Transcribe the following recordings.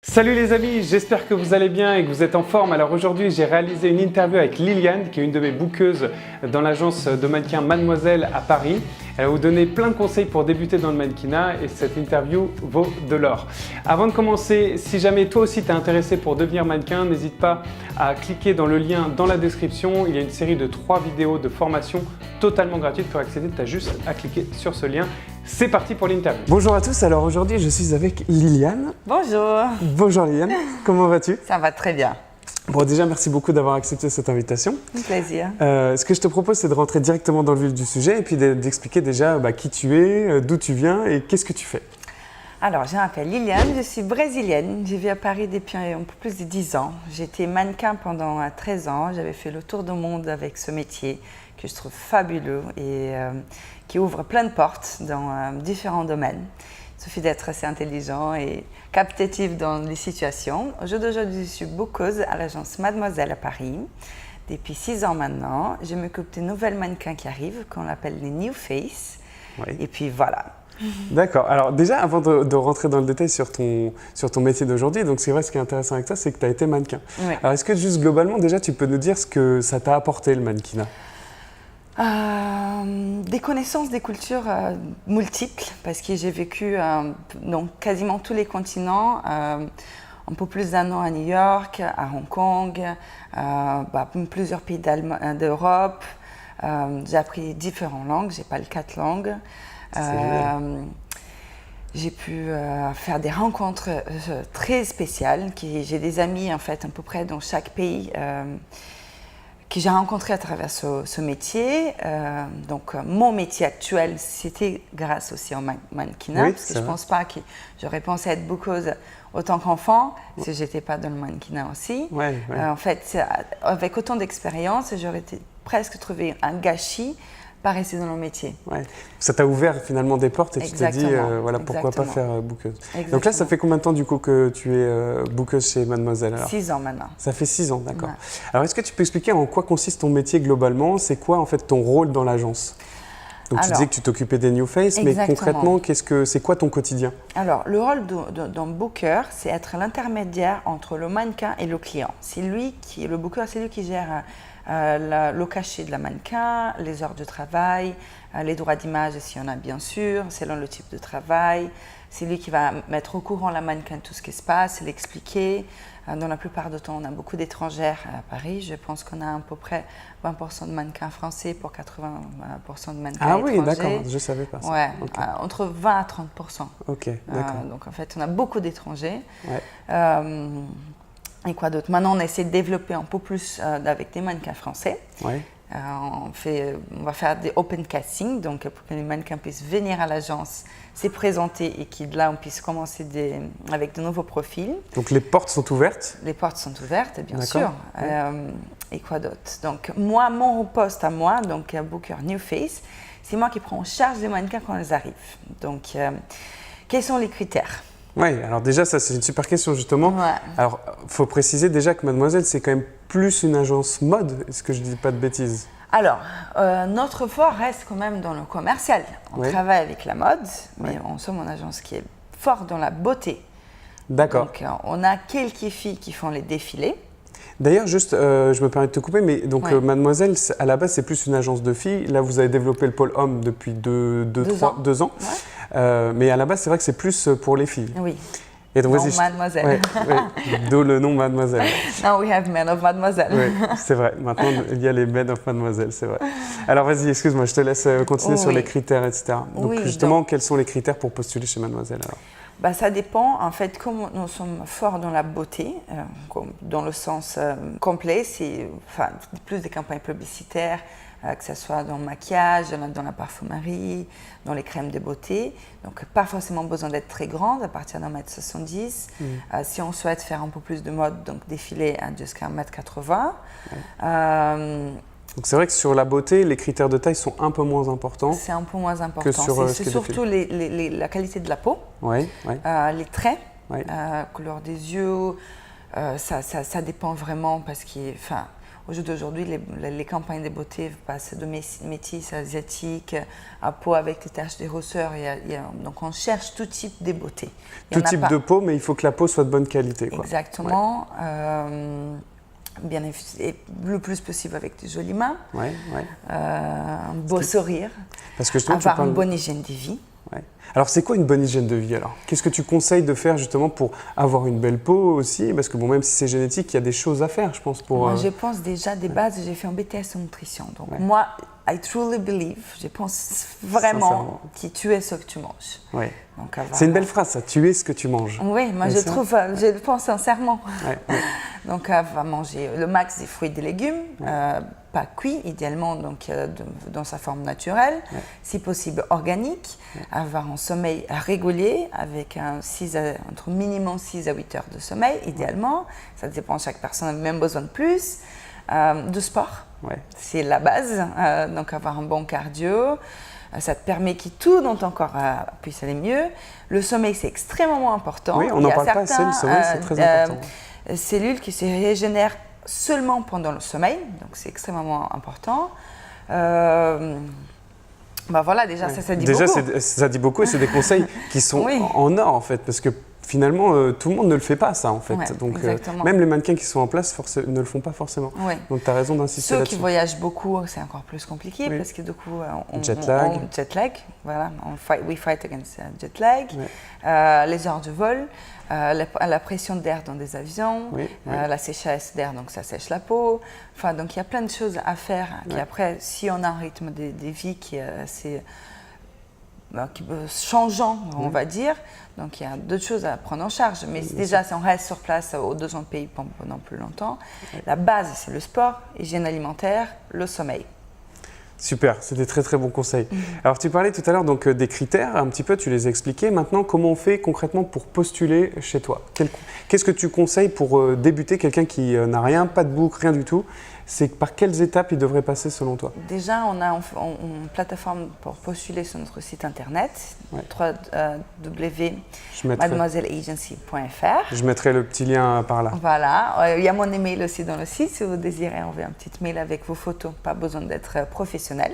Salut les amis, j'espère que vous allez bien et que vous êtes en forme. Alors aujourd'hui, j'ai réalisé une interview avec Liliane, qui est une de mes bookeuses dans l'agence de mannequin Mademoiselle à Paris. Elle va vous donner plein de conseils pour débuter dans le mannequinat et cette interview vaut de l'or. Avant de commencer, si jamais toi aussi t'es intéressé pour devenir mannequin, n'hésite pas à cliquer dans le lien dans la description. Il y a une série de 3 vidéos de formation totalement gratuites pour accéder. Tu as juste à cliquer sur ce lien. C'est parti pour l'interview. Bonjour à tous, alors aujourd'hui je suis avec Liliane. Bonjour. Bonjour Liliane, comment vas-tu? Ça va très bien. Bon, déjà merci beaucoup d'avoir accepté cette invitation. Un plaisir. Ce que je te propose, c'est de rentrer directement dans le vif du sujet et puis d'expliquer déjà qui tu es, d'où tu viens et qu'est-ce que tu fais. Alors, je m'appelle Liliane, je suis brésilienne. J'ai vécu à Paris depuis un peu plus de 10 ans. J'ai été mannequin pendant 13 ans. J'avais fait le tour du monde avec ce métier que je trouve fabuleux et qui ouvre plein de portes dans différents domaines. Il suffit d'être assez intelligent et captatif dans les situations. Aujourd'hui, je suis bookeuse à l'agence Mademoiselle à Paris. Depuis 6 ans maintenant, je m'occupe des nouvelles mannequins qui arrivent, qu'on appelle les New Face. Oui. Et puis voilà. D'accord. Alors déjà, avant de rentrer dans le détail sur ton métier d'aujourd'hui, donc c'est vrai, ce qui est intéressant avec toi, c'est que tu as été mannequin. Oui. Alors est-ce que juste globalement, déjà, tu peux nous dire ce que ça t'a apporté le mannequinat? Des connaissances des cultures multiples, parce que j'ai vécu dans quasiment tous les continents, un peu plus d'un an à New York, à Hong Kong, plusieurs pays d'Europe. J'ai appris différentes langues, j'ai pas les 4 langues. J'ai pu faire des rencontres très spéciales. J'ai des amis en fait à peu près dans chaque pays que j'ai rencontrés à travers ce métier. Donc mon métier actuel, c'était grâce aussi au mannequinat, Oui, parce que je ne pense pas que j'aurais pensé être bookeuse autant qu'enfant si je n'étais pas dans le mannequinat aussi. Ouais. En fait, avec autant d'expérience, j'aurais presque trouvé un gâchis pas rester dans le métier. Ouais. Ça t'a ouvert finalement des portes et tu t'es dit pourquoi pas faire bookeuse. Exactement. Donc là, ça fait combien de temps du coup que tu es bookeuse chez Mademoiselle alors? 6 ans maintenant. Ça fait 6 ans, d'accord. Ouais. Alors est-ce que tu peux expliquer en quoi consiste ton métier globalement? C'est quoi en fait ton rôle dans l'agence? Donc tu disais que tu t'occupais des New Face, mais concrètement, c'est quoi ton quotidien? Alors le rôle d'un booker, c'est être l'intermédiaire entre le mannequin et le client. Le booker, c'est lui qui gère le cachet de la mannequin, les heures de travail, les droits d'image s'il y en a bien sûr, selon le type de travail. C'est lui qui va mettre au courant la mannequin de tout ce qui se passe, l'expliquer. Dans la plupart du temps, on a beaucoup d'étrangères à Paris. Je pense qu'on a à peu près 20% de mannequins français pour 80% de mannequins étrangers. Ah oui, d'accord, je ne savais pas ça. Ouais, okay. Entre 20 à 30%. Ok, d'accord. Donc en fait, on a beaucoup d'étrangers. Ouais. Et quoi d'autre? Maintenant, on essaie de développer un peu plus avec des mannequins français. Ouais. On va faire des open casting, donc pour que les mannequins puissent venir à l'agence, se présenter et que là, on puisse commencer avec de nouveaux profils. Donc les portes sont ouvertes? Les portes sont ouvertes, bien sûr. Ouais. Et quoi d'autre? Donc moi, mon poste à moi, donc Booker New Face, c'est moi qui prends en charge les mannequins quand ils arrivent. Donc, quels sont les critères? Oui, alors déjà, ça c'est une super question justement. Ouais. Alors, il faut préciser déjà que Mademoiselle, c'est quand même plus une agence mode, est-ce que je dis pas de bêtises? Alors, notre fort reste quand même dans le commercial. On travaille avec la mode, mais on sommes une agence qui est forte dans la beauté. D'accord. Donc, on a quelques filles qui font les défilés. D'ailleurs, juste, je me permets de te couper, mais donc Mademoiselle, à la base, c'est plus une agence de filles. Là, vous avez développé le pôle homme depuis 2 ans. Ouais. Mais à la base, c'est vrai que c'est plus pour les filles. Oui. Et donc, non, Mademoiselle. D'où le nom Mademoiselle. Now we have Men of Mademoiselle. Oui, c'est vrai. Maintenant, il y a les Men of Mademoiselle, c'est vrai. Alors, vas-y, excuse-moi, je te laisse continuer sur les critères, etc. Donc, justement, quels sont les critères pour postuler chez Mademoiselle alors? Ça dépend. En fait, comme nous sommes forts dans la beauté, dans le sens complet, c'est plus des campagnes publicitaires, que ce soit dans le maquillage, dans la parfumerie, dans les crèmes de beauté. Donc, pas forcément besoin d'être très grande, à partir d'un mètre 70. Si on souhaite faire un peu plus de mode, donc défiler jusqu'à 1m80. Donc c'est vrai que sur la beauté, les critères de taille sont un peu moins importants. C'est un peu moins important. C'est surtout la qualité de la peau, les traits, couleur des yeux. Ça dépend vraiment parce Au jour d'aujourd'hui, les campagnes de beauté passent de métis asiatiques à peau avec des taches de rousseur. Donc on cherche tout type de beauté. Tout type de peau, mais il faut que la peau soit de bonne qualité, quoi. Exactement. Bien le plus possible avec de jolies mains, un beau sourire, parce que avoir une bonne hygiène de vie. Ouais. Alors c'est quoi une bonne hygiène de vie alors? Qu'est-ce que tu conseilles de faire justement pour avoir une belle peau aussi? Parce que bon, même si c'est génétique, il y a des choses à faire, je pense. Moi, je pense déjà des bases, j'ai fait un BTS en nutrition. Donc moi, I truly believe, je pense vraiment que tu es ce que tu manges. Ouais. C'est une belle phrase, ça, tu es ce que tu manges. Oui, moi je le pense sincèrement. Donc on va manger le max des fruits et des légumes, pas cuits, idéalement donc, dans sa forme naturelle, si possible organique, avoir un sommeil régulier avec entre minimum 6 à 8 heures de sommeil, idéalement. Ça dépend de chaque personne, a même besoin de plus. De sport, c'est la base, donc avoir un bon cardio. Ça te permet que tout dans ton corps puisse aller mieux. Le sommeil, c'est extrêmement important. Oui, on n'en parle pas assez, le sommeil, c'est très important. Cellules qui se régénèrent seulement pendant le sommeil, donc c'est extrêmement important. Voilà, déjà, ça dit beaucoup. Déjà, ça dit beaucoup et c'est des conseils qui sont en or, en fait, parce que finalement, tout le monde ne le fait pas, ça, en fait. Donc, même les mannequins qui sont en place ne le font pas forcément. Donc, tu as raison d'insister là-dessus. Ceux qui voyagent beaucoup, c'est encore plus compliqué parce que du coup, jet lag, voilà, we fight against jet lag, les heures de vol, la pression d'air dans des avions, la sécheresse d'air, donc ça sèche la peau. Enfin, donc il y a plein de choses à faire. Qui après, si on a un rythme de vie qui est assez changeant, on va dire. Donc il y a d'autres choses à prendre en charge. Mais déjà, si on reste sur place aux 200 pays pendant plus longtemps, la base, c'est le sport, hygiène alimentaire, le sommeil. Super, c'est des très très bons conseils. Alors tu parlais tout à l'heure donc des critères, un petit peu, tu les as expliqués. Maintenant, comment on fait concrètement pour postuler chez toi? Qu'est-ce que tu conseilles pour débuter quelqu'un qui n'a rien, pas de book, rien du tout? C'est par quelles étapes il devrait passer selon toi? Déjà, on a une plateforme pour postuler sur notre site internet, www.mademoiselleagency.fr. Je mettrai le petit lien par là. Voilà, il y a mon email aussi dans le site. Si vous désirez envoyer un petit mail avec vos photos, pas besoin d'être professionnel.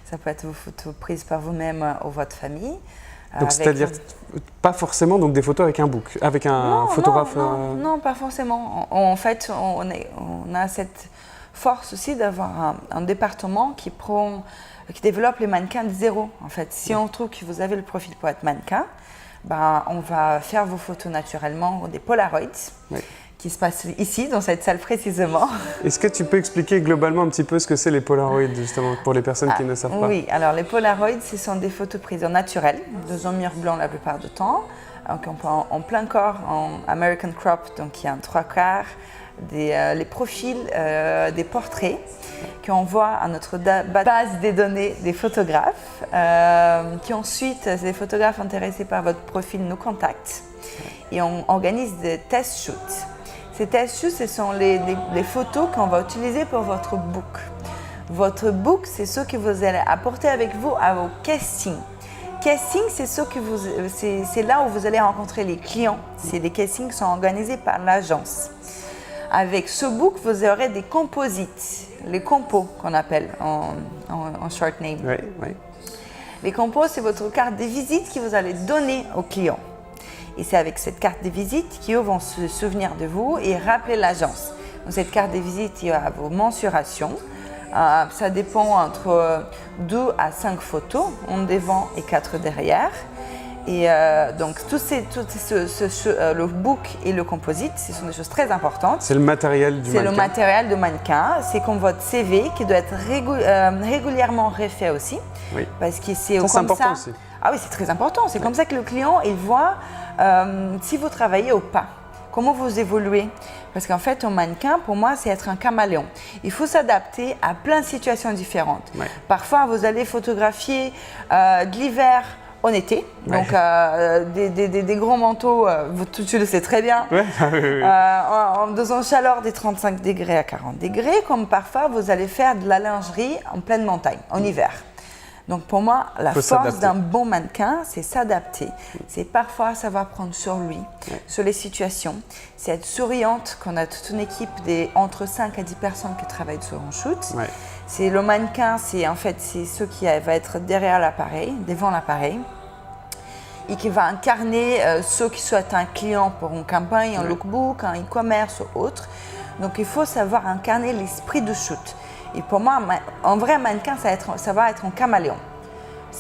Ça peut être vos photos prises par vous-même ou votre famille. Donc c'est-à-dire pas forcément donc des photos avec un book, avec un photographe. Non, pas forcément. En fait, on a cette force aussi d'avoir un département qui développe les mannequins de zéro. En fait, si on trouve que vous avez le profil pour être mannequin, on va faire vos photos naturellement, des Polaroids, qui se passent ici, dans cette salle précisément. Est-ce que tu peux expliquer globalement un petit peu ce que c'est les Polaroids, justement, pour les personnes qui ne savent pas? Oui, alors les Polaroids, ce sont des photos prises en naturel, dans un mur blanc la plupart du temps, donc en plein corps, en American crop, donc il y a un 3/4, les profils des portraits qu'on voit à notre base des données des photographes, qui ensuite, les photographes intéressés par votre profil nous contactent et on organise des test shoots. Ces test shoots, ce sont les photos qu'on va utiliser pour votre book. Votre book, c'est ce que vous allez apporter avec vous à vos castings. Casting, c'est là où vous allez rencontrer les clients. Les castings sont organisés par l'agence. Avec ce book, vous aurez des composites, les compos qu'on appelle en short name. Les compos, c'est votre carte de visite que vous allez donner aux clients. Et c'est avec cette carte de visite qu'ils vont se souvenir de vous et rappeler l'agence. Dans cette carte de visite, il y a vos mensurations. Ça dépend entre 2 à 5 photos, une devant et 4 derrière. Et donc, le book et le composite, ce sont des choses très importantes. C'est le matériel du mannequin. C'est le matériel de mannequin. C'est comme votre CV qui doit être régulièrement refait aussi. Parce que c'est comme ça. C'est important aussi. Ah oui, c'est très important. C'est comme ça que le client il voit si vous travaillez ou pas. Comment vous évoluez? Parce qu'en fait, un mannequin, pour moi, c'est être un caméléon. Il faut s'adapter à plein de situations différentes. Parfois, vous allez photographier de l'hiver en été, donc des gros manteaux, tu le sais très bien, dans une chaleur des 35 degrés à 40 degrés, comme parfois vous allez faire de la lingerie en pleine montagne, en hiver. Donc pour moi, la Faut force s'adapter. d'un bon mannequin, c'est s'adapter. C'est parfois savoir prendre sur lui, sur les situations. C'est être souriante, qu'on a toute une équipe entre 5 à 10 personnes qui travaillent sur un shoot. Ouais. C'est le mannequin, c'est ceux qui va être derrière l'appareil, devant l'appareil, et qui va incarner ceux qui souhaitent un client pour une campagne, un lookbook, un e-commerce ou autre. Donc il faut savoir incarner l'esprit de shoot. Et pour moi, un vrai mannequin, ça va être un caméléon.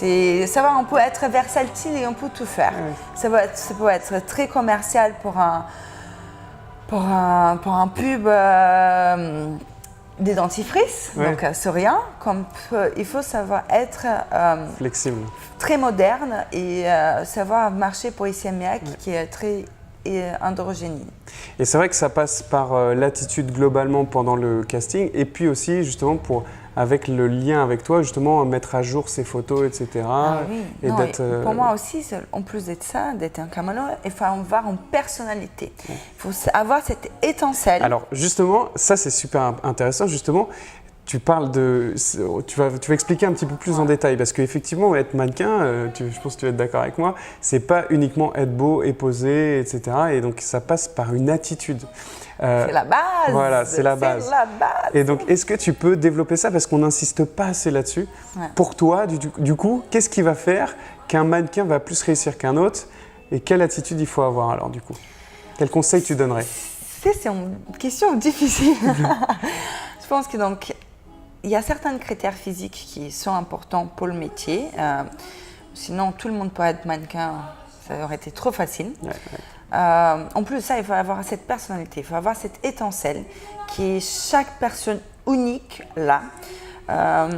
On peut être versatile et on peut tout faire. Ça peut être très commercial pour un pub des dentifrices, donc souriant, comme il faut savoir être Flexible. très moderne et savoir marcher pour ICMIAC qui est très androgynie. Et c'est vrai que ça passe par l'attitude globalement pendant le casting et puis aussi justement avec le lien avec toi, justement mettre à jour ses photos, etc. Pour moi aussi, en plus d'être ça, d'être un caméléon, il faut avoir une personnalité. Il faut avoir cette étincelle. Alors justement, ça c'est super intéressant justement. Tu vas expliquer un petit peu plus en détail parce qu'effectivement être mannequin, je pense que tu vas être d'accord avec moi, c'est pas uniquement être beau et posé, etc. Et donc ça passe par une attitude. C'est la base. Voilà, c'est la base. Et donc est-ce que tu peux développer ça parce qu'on n'insiste pas assez là-dessus. Pour toi, du coup, qu'est-ce qui va faire qu'un mannequin va plus réussir qu'un autre et quelle attitude il faut avoir alors du coup? Quel conseil tu donnerais? C'est une question difficile. Je pense que il y a certains critères physiques qui sont importants pour le métier. Sinon, tout le monde peut être mannequin, ça aurait été trop facile. En plus de ça, il faut avoir cette personnalité, il faut avoir cette étincelle qui est chaque personne unique là.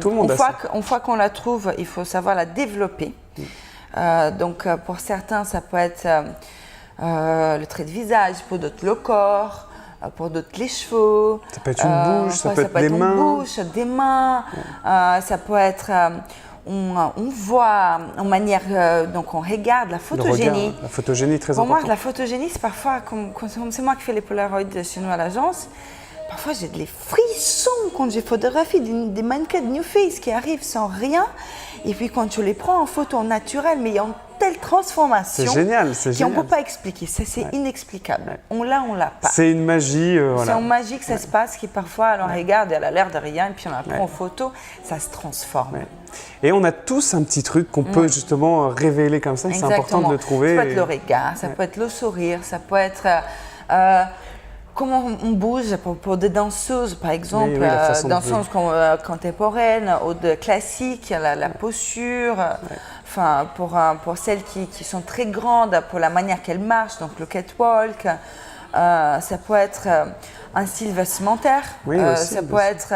Tout le monde une fois qu'on la trouve, il faut savoir la développer. Donc, pour certains, ça peut être le trait de visage, pour d'autres, le corps. Pour d'autres, les cheveux. Ça peut être une bouche, ça peut être des mains. Une bouche, des mains. Ça peut être, on voit en manière, donc on regarde la photogénie. La photogénie est très importante. importante. Pour moi, la photogénie, c'est parfois, c'est moi qui fais les Polaroids chez nous à l'agence. Parfois, j'ai des frissons quand j'ai photographié des mannequins de New Face qui arrivent sans rien. Et puis, quand tu les prends en photo en naturel, mais il y a une telle transformation. C'est génial, c'est génial. Qu'on ne peut pas expliquer. Ça, c'est inexplicable. On l'a pas. C'est une magie. C'est une magie que ça se passe qui, parfois, on regarde, elle a l'air de rien, et puis on la prend en photo, ça se transforme. Et on a tous un petit truc qu'on peut justement révéler comme ça. C'est important de le trouver. Ça peut être le regard, ça peut être le sourire, ça peut être. Comment on bouge pour des danseuses, par exemple, danseuses contemporaines ou de classiques, la posture, enfin, pour celles qui sont très grandes, pour la manière qu'elles marchent, donc le catwalk, ça peut être un style vestimentaire, ça peut être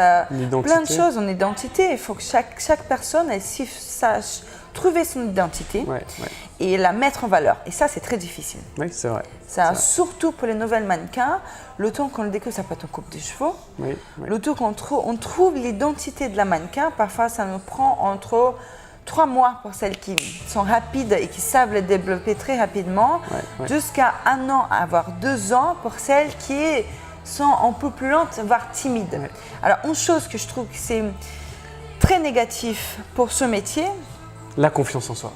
plein de choses, une identité. Il faut que chaque personne sache trouver son identité et la mettre en valeur. Et ça, c'est très difficile. Oui, c'est vrai. Surtout pour les nouvelles mannequins, le temps qu'on le découvre, ça peut être une coupe de cheveux. Le temps qu'on trouve l'identité de la mannequin, parfois, ça nous prend entre 3 mois pour celles qui sont rapides et qui savent les développer très rapidement, jusqu'à 1 an, voire 2 ans pour celles qui sont un peu plus lentes, voire timides. Alors, une chose que je trouve que c'est très négatif pour ce métier, la confiance en soi.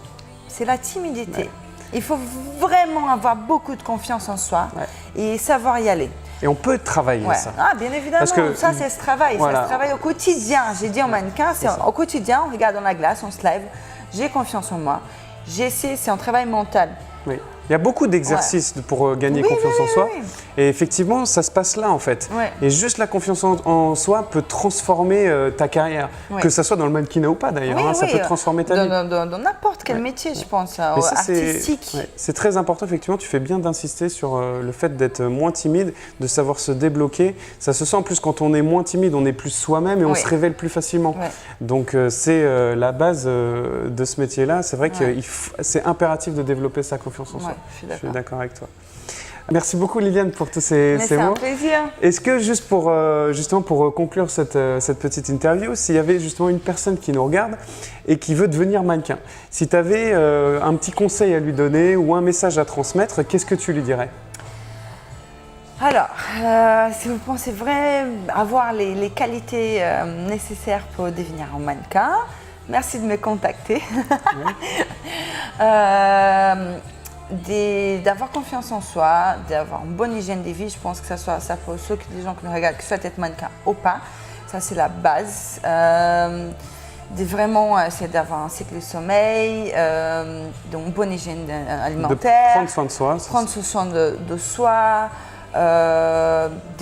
C'est la timidité. Il faut vraiment avoir beaucoup de confiance en soi et savoir y aller. Et on peut travailler ça. Ah, bien évidemment, ça c'est ce travail. Ça se travaille au quotidien. J'ai dit au mannequin, au quotidien, on regarde dans la glace, on se lève, j'ai confiance en moi. J'essaie, c'est un travail mental. Oui. Il y a beaucoup d'exercices pour gagner confiance en soi. Et effectivement, ça se passe là en fait. Et juste la confiance en soi peut transformer ta carrière. Que ça soit dans le mannequinat ou pas d'ailleurs. Ça peut transformer ta vie. Dans n'importe quel métier, je pense, artistique. C'est très important, effectivement. Tu fais bien d'insister sur le fait d'être moins timide, de savoir se débloquer. Ça se sent en plus quand on est moins timide, on est plus soi-même et on se révèle plus facilement. Donc c'est la base de ce métier-là. C'est vrai que c'est impératif de développer sa confiance en soi. Je suis d'accord avec toi. Merci beaucoup Liliane pour tous ces mots. C'est un plaisir. Est-ce que juste justement pour conclure cette petite interview, s'il y avait justement une personne qui nous regarde et qui veut devenir mannequin, si tu avais un petit conseil à lui donner ou un message à transmettre, qu'est-ce que tu lui dirais? Alors, si vous pensez vraiment avoir les qualités nécessaires pour devenir un mannequin, merci de me contacter. D'avoir confiance en soi, d'avoir une bonne hygiène de vie, je pense que ça pour ceux les gens qui nous regardent, que ce soit être mannequin ou pas, ça c'est la base. Vraiment essayer d'avoir un cycle de sommeil, donc une bonne hygiène alimentaire. De prendre soin de soi. Prendre soin de soi.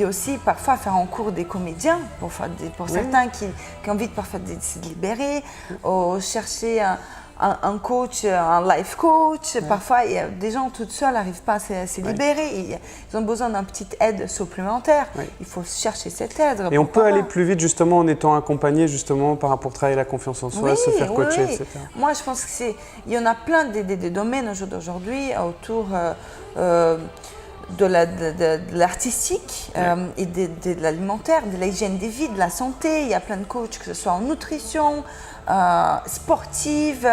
Aussi parfois faire un cours des comédiens pour certains qui ont envie de parfois de se libérer, ou chercher un coach, un life coach. Parfois, il y a des gens tout seuls n'arrivent pas à se libérer. Ils ont besoin d'une petite aide supplémentaire. Il faut chercher cette aide. Et on peut aller plus vite justement en étant accompagné justement pour travailler la confiance en soi, se faire coacher, etc. Moi, je pense qu'il y en a plein de domaines aujourd'hui autour de l'artistique et de l'alimentaire, de l'hygiène de vie, de la santé. Il y a plein de coachs, que ce soit en nutrition, sportive,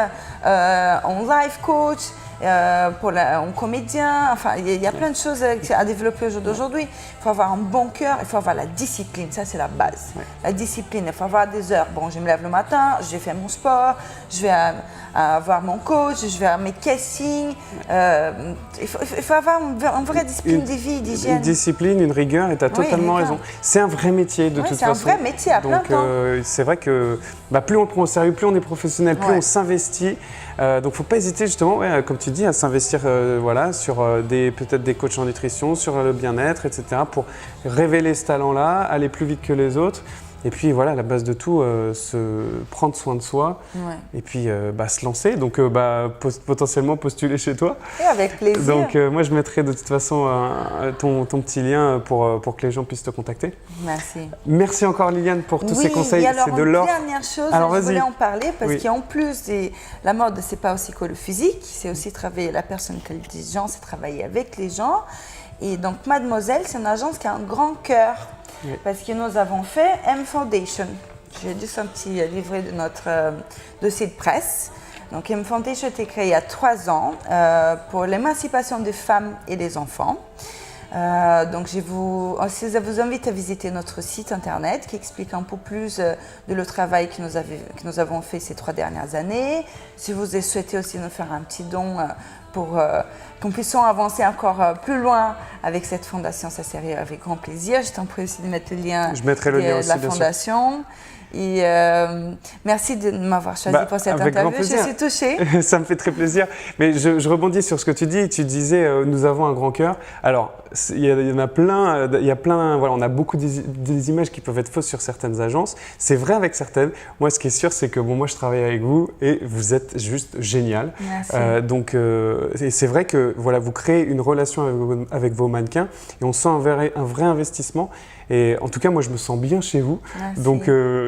en life coach, en comédien. Enfin, il y a plein de choses à développer aujourd'hui. Il faut avoir un bon cœur, il faut avoir la discipline, ça c'est la base. La discipline, il faut avoir des heures. Bon, je me lève le matin, je vais faire mon sport, je vais avoir mon coach, je vais avoir mes castings. Il faut avoir une vraie discipline de vie, d'hygiène. Une discipline, une rigueur, et tu as totalement raison. C'est un vrai métier de toute façon. C'est un vrai métier à plein temps. C'est vrai que plus on le prend au sérieux, plus on est professionnel, plus on s'investit. Donc il ne faut pas hésiter justement, comme tu dis, à s'investir sur peut-être des coachs en nutrition, sur le bien-être, etc. pour révéler ce talent-là, aller plus vite que les autres. Et puis voilà, la base de tout, se prendre soin de soi et puis se lancer. Donc potentiellement postuler chez toi. Et avec plaisir. Donc moi je mettrai de toute façon ton petit lien pour que les gens puissent te contacter. Merci. Merci encore Liliane pour tous ces conseils. C'est de l'or. Dernière chose, je voulais en parler parce qu'en plus, la mode, c'est pas aussi que le physique, c'est aussi travailler la personnalité des gens, c'est travailler avec les gens. Et donc Mademoiselle, c'est une agence qui a un grand cœur. Parce que nous avons fait M Foundation. J'ai juste un petit livret de notre dossier de presse. Donc M Foundation a été créé il y a 3 ans pour l'émancipation des femmes et des enfants. Donc je vous invite à visiter notre site internet qui explique un peu plus de le travail que nous avons fait ces 3 dernières années. Si vous souhaitez aussi nous faire un petit don pour qu'on puisse avancer encore plus loin avec cette fondation, ça serait avec grand plaisir. Je t'en prie aussi de mettre le lien de la fondation. Et merci de m'avoir choisi pour cette interview. Je suis touchée. Ça me fait très plaisir. Mais je rebondis sur ce que tu dis. Tu disais, nous avons un grand cœur. Alors, il y en a plein. On a beaucoup des images qui peuvent être fausses sur certaines agences. C'est vrai avec certaines. Moi, ce qui est sûr, c'est que moi, je travaille avec vous et vous êtes juste génial. Merci. Et c'est vrai que vous créez une relation avec vos mannequins et on sent un vrai investissement. Et en tout cas, moi, je me sens bien chez vous. Merci. Donc,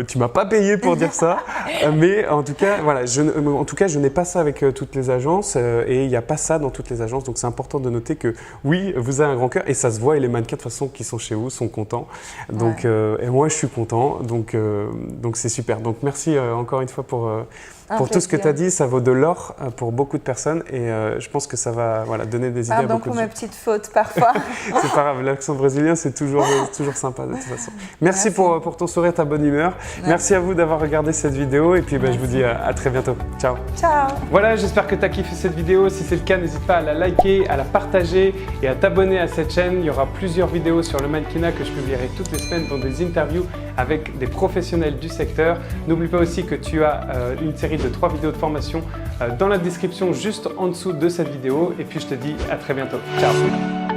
tu m'as pas payé pour dire ça, mais en tout cas, je n'ai pas ça avec toutes les agences et il n'y a pas ça dans toutes les agences. Donc, c'est important de noter que oui, vous avez un grand cœur et ça se voit. Et les mannequins de toute façon qui sont chez vous sont contents. Donc, et moi, je suis content. Donc c'est super. Donc, merci encore une fois pour tout ce que tu as dit. Ça vaut de l'or pour beaucoup de personnes et je pense que ça va donner des idées à beaucoup de gens. Pardon pour mes petites fautes parfois. C'est pas grave, l'accent brésilien, c'est toujours sympa de toute façon. Merci. Pour ton sourire, ta bonne humeur. Merci à vous d'avoir regardé cette vidéo et puis je vous dis à très bientôt. Ciao. Ciao. Voilà, j'espère que tu as kiffé cette vidéo. Si c'est le cas, n'hésite pas à la liker, à la partager et à t'abonner à cette chaîne. Il y aura plusieurs vidéos sur le mannequinat que je publierai toutes les semaines dans des interviews avec des professionnels du secteur. N'oublie pas aussi que tu as une série de 3 vidéos de formation dans la description juste en dessous de cette vidéo. Et puis je te dis à très bientôt. Ciao.